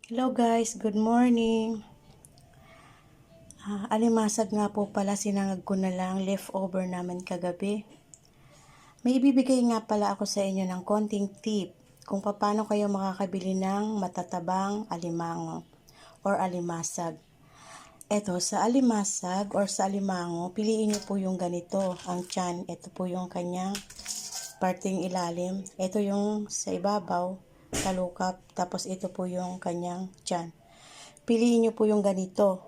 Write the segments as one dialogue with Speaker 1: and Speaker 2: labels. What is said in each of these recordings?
Speaker 1: Hello guys, good morning. Alimasag nga po pala, sinangag ko na lang leftover namin kagabi. May ibibigay nga pala ako sa inyo ng konting tip kung paano kayo makakabili ng matatabang alimango or alimasag. Eto, sa alimasag or sa alimango, piliin nyo po yung ganito, ang tiyan. Ito po yung kanyang parting ilalim. Ito yung sa ibabaw, talukap. Tapos ito po yung kanyang tiyan. Piliin nyo po yung ganito.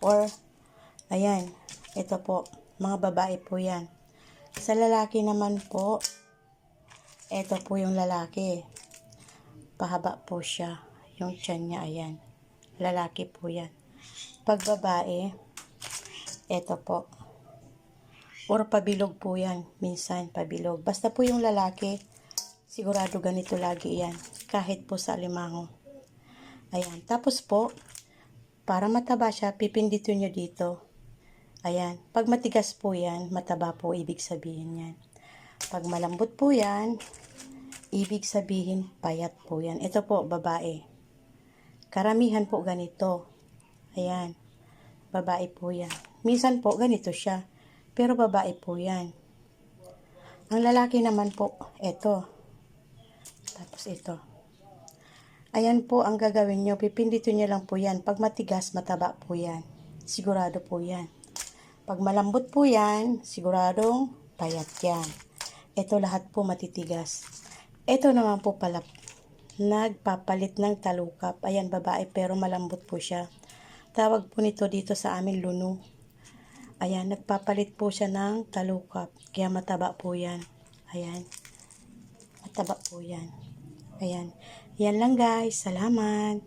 Speaker 1: Or, ayan, ito po, mga babae po yan. Sa lalaki naman po, ito po yung lalaki. Pahaba po siya. Yung tiyan niya, ayan. Lalaki po yan. Pag babae, ito po. Or pabilog po yan. Minsan, pabilog. Basta po yung lalaki, sigurado ganito lagi yan. Kahit po sa alimango. Ayan. Tapos po, para mataba siya, pipinditin nyo dito. Ayan. Pag matigas po yan, mataba po, ibig sabihin yan. Pag malambot po yan, ibig sabihin, payat po yan. Ito po, babae. Karamihan po ganito. Ayan. Babae po yan. Minsan po, ganito siya. Pero babae po yan. Ang lalaki naman po, ito. Tapos ito. Ayan po ang gagawin nyo. Pipinditin nyo lang po yan. Pag matigas, mataba po yan. Sigurado po yan. Pag malambot po yan, siguradong payat yan. Ito lahat po matitigas. Ito naman po pala, nagpapalit ng talukap. Ayan, babae pero malambot po siya. Tawag po nito dito sa amin luno. Ayan, nagpapalit po siya ng talukap. Kaya mataba po yan. Ayan. Mataba po yan. Ayan. Yan lang guys. Salamat.